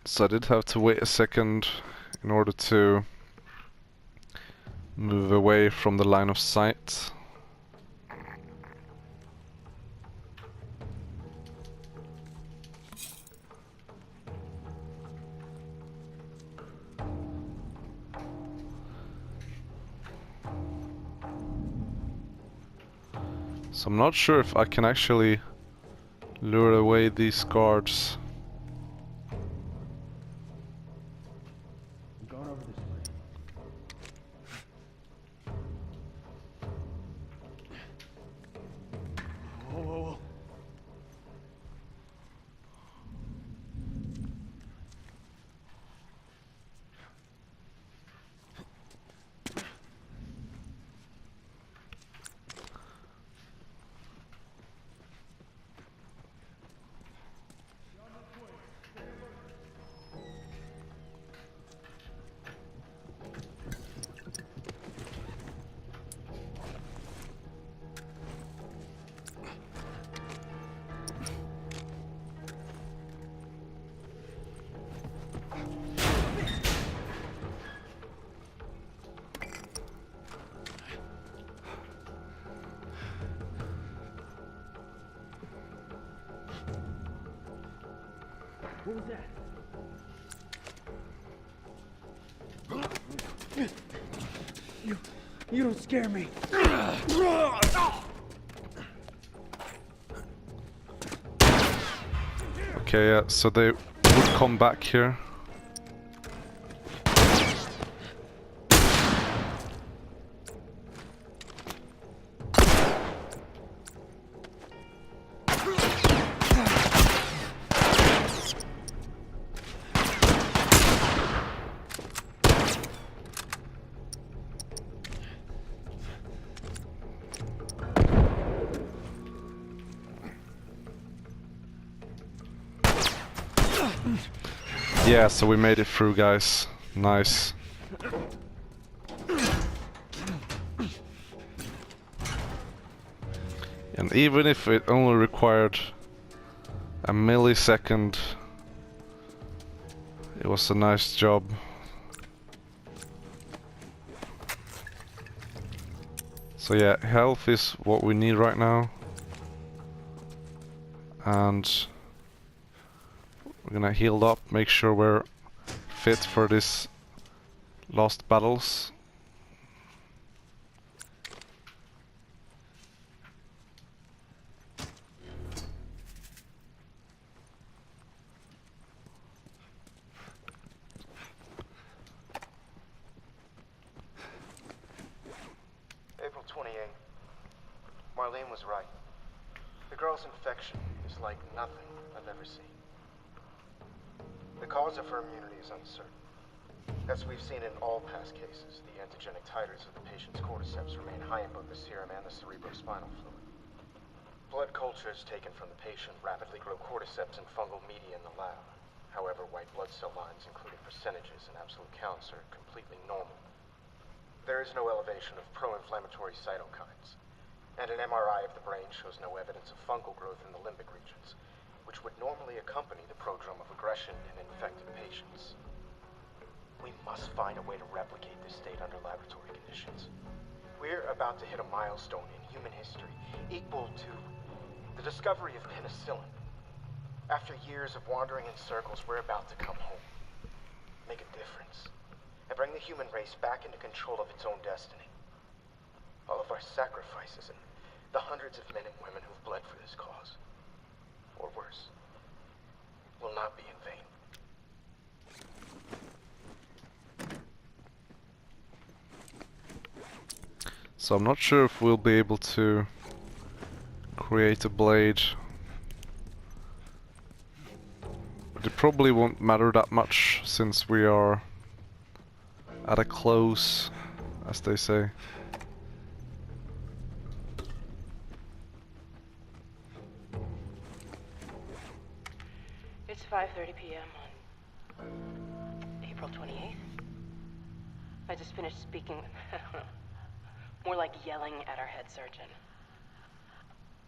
So I did have to wait a second in order to move away from the line of sight. So I'm not sure if I can actually lure away these guards. I'm going over this way. Whoa, whoa, whoa. What was that? You don't scare me. Okay, yeah, so they would come back here. Yeah, so we made it through, guys. Nice. And even if it only required a millisecond, it was a nice job. So yeah, health is what we need right now. And we're gonna heal up, make sure we're fit for this last battles. April 28th. Marlene was right. The girl's infection is like nothing I've ever seen. The cause of her immunity is uncertain. As we've seen in all past cases, the antigenic titers of the patient's cordyceps remain high in both the serum and the cerebrospinal fluid. Blood cultures taken from the patient rapidly grow cordyceps and fungal media in the lab. However, white blood cell lines, including percentages and absolute counts, are completely normal. There is no elevation of pro-inflammatory cytokines, and an MRI of the brain shows no evidence of fungal growth in the limbic regions, which would normally accompany the prodrome of aggression in infected patients. We must find a way to replicate this state under laboratory conditions. We're about to hit a milestone in human history equal to the discovery of penicillin. After years of wandering in circles, we're about to come home, make a difference, and bring the human race back into control of its own destiny. All of our sacrifices and the hundreds of men and women who've bled for this cause, or worse, will not be in vain. So I'm not sure if we'll be able to create a blade. But it probably won't matter that much since we are at a close, as they say. It's 5:30 p.m. on April 28th. I just finished speaking with, more like yelling at our head surgeon.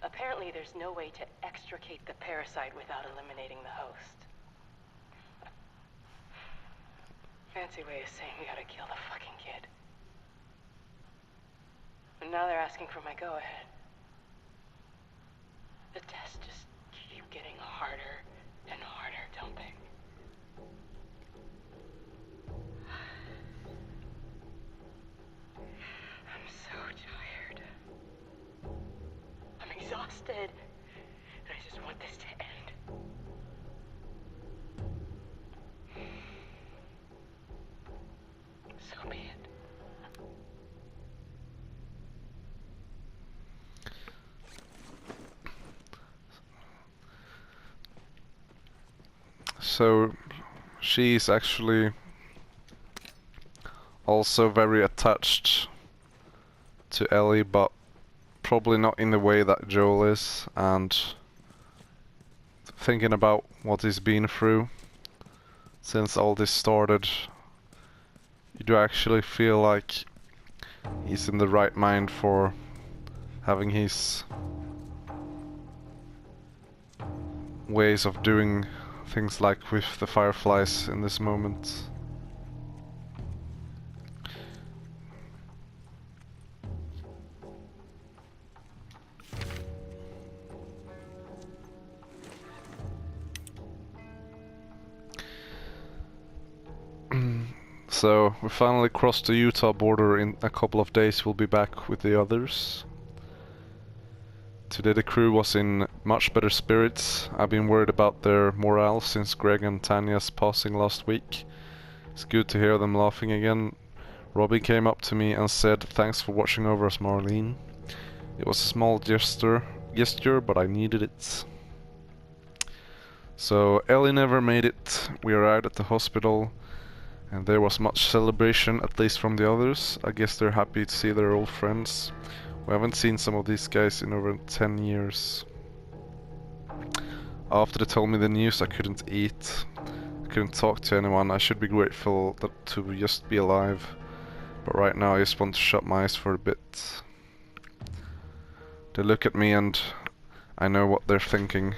Apparently there's no way to extricate the parasite without eliminating the host. Fancy way of saying we gotta kill the fucking kid. And now they're asking for my go-ahead. The tests just keep getting harder and harder, don't they? I'm so tired. I'm exhausted. And I just want this to end. So be it. So she's actually also very attached to Ellie, but probably not in the way that Joel is, and thinking about what he's been through since all this started, you do actually feel like he's in the right mind for having his ways of doing things like with the fireflies in this moment. So we finally crossed the Utah border. In a couple of days we'll be back with the others. Today the crew was in much better spirits. I've been worried about their morale since Greg and Tanya's passing last week. It's good to hear them laughing again. Robbie came up to me and said, "Thanks for watching over us, Marlene." It was a small gesture, but I needed it. So Ellie never made it. We arrived at the hospital and there was much celebration, at least from the others. I guess they're happy to see their old friends. We haven't seen some of these guys in over 10 years. After they told me the news, I couldn't eat. I couldn't talk to anyone. I should be grateful to just be alive. But right now I just want to shut my eyes for a bit. They look at me and I know what they're thinking.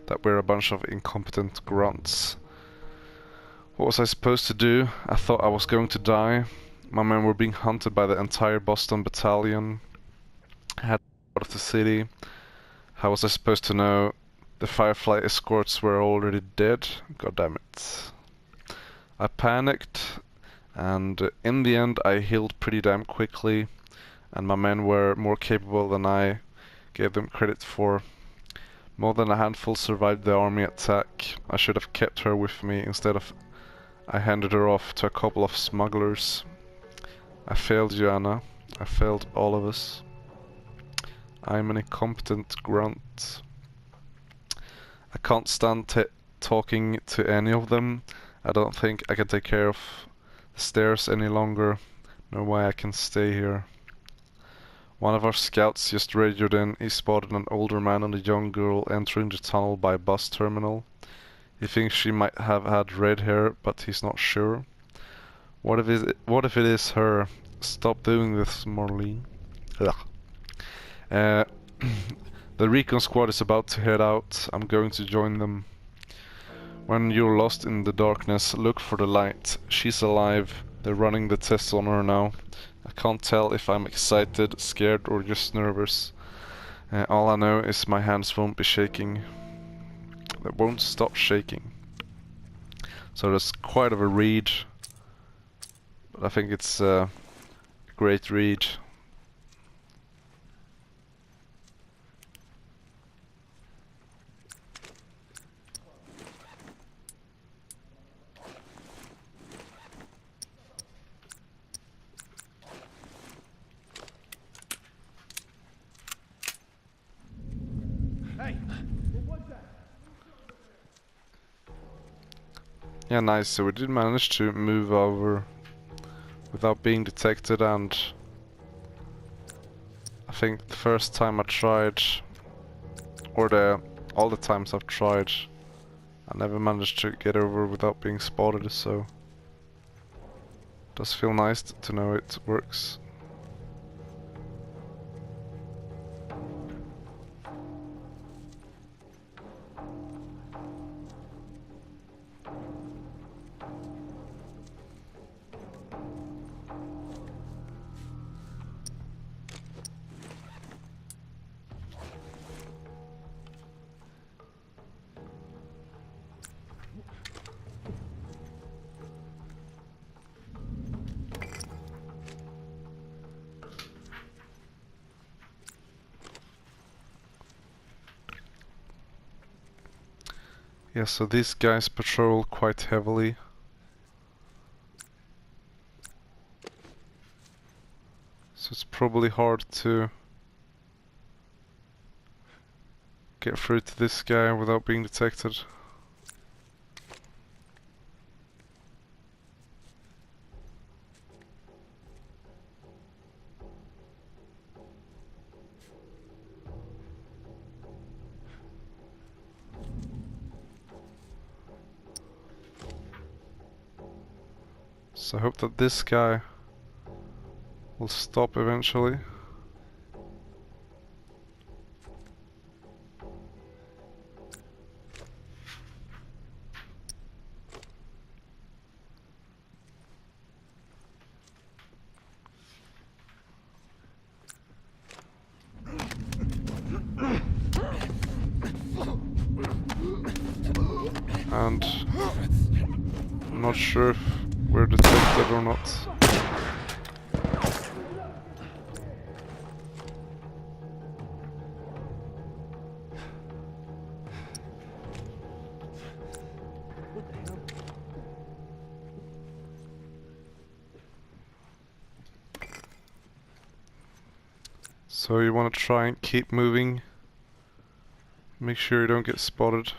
That we're a bunch of incompetent grunts. What was I supposed to do? I thought I was going to die. My men were being hunted by the entire Boston battalion. I had out of the city. How was I supposed to know? The Firefly escorts were already dead. God damn it. I panicked, and in the end I healed pretty damn quickly, and my men were more capable than I gave them credit for. More than a handful survived the army attack. I should have kept her with me instead of I handed her off to a couple of smugglers. I failed you, Anna. I failed all of us. I'm an incompetent grunt. I can't stand talking to any of them. I don't think I can take care of the stairs any longer. No way I can stay here. One of our scouts just radioed in. He spotted an older man and a young girl entering the tunnel by a bus terminal. He thinks she might have had red hair, but he's not sure. What if it is her? Stop doing this, Marlene. The recon squad is about to head out. I'm going to join them. When you're lost in the darkness, look for the light. She's alive. They're running the tests on her now. I can't tell if I'm excited, scared, or just nervous. All I know is my hands won't be shaking. They won't stop shaking. So there's quite of a read, but I think it's a great read. Yeah, nice. So we did manage to move over without being detected, and I think the first time I tried, or all the times I've tried, I never managed to get over without being spotted, so it does feel nice to know it works. Yeah, so these guys patrol quite heavily. So it's probably hard to get through to this guy without being detected. So I hope that this guy will stop eventually. And I'm not sure if we're detected or not. What the hell? So you want to try and keep moving. Make sure you don't get spotted.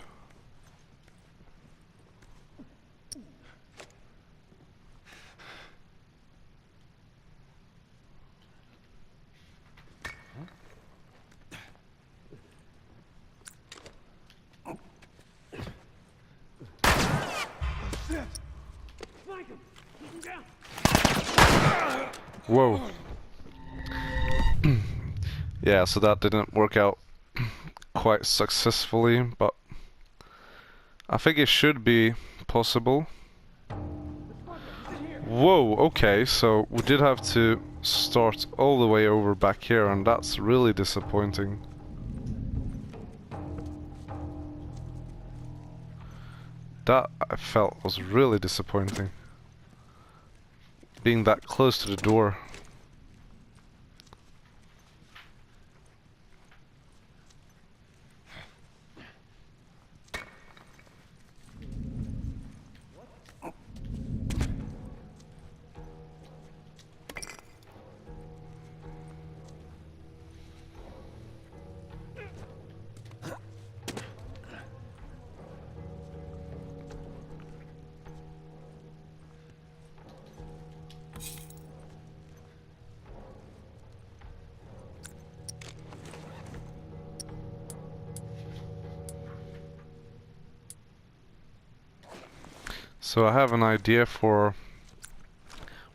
Whoa. Yeah, so that didn't work out quite successfully, but I think it should be possible. Whoa, okay, so we did have to start all the way over back here, and that's really disappointing. That I felt was really disappointing. Being that close to the door. So I have an idea for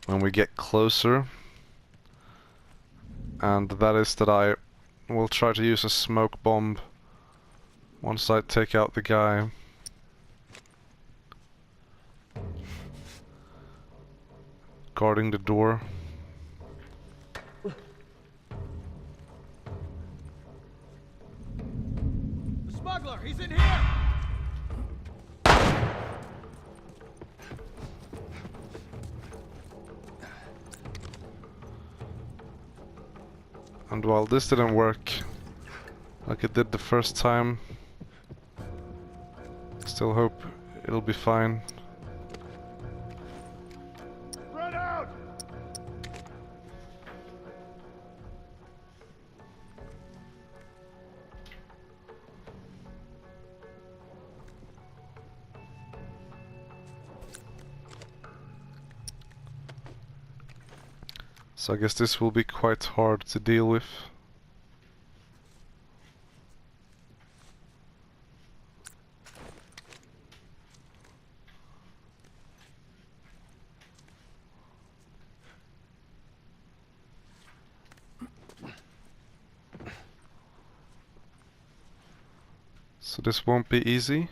when we get closer, and that is that I will try to use a smoke bomb once I take out the guy. Guarding the door. The smuggler, he's in here! And while this didn't work like it did the first time, still hope it'll be fine. Run out! So I guess this will be quite hard to deal with. So this won't be easy.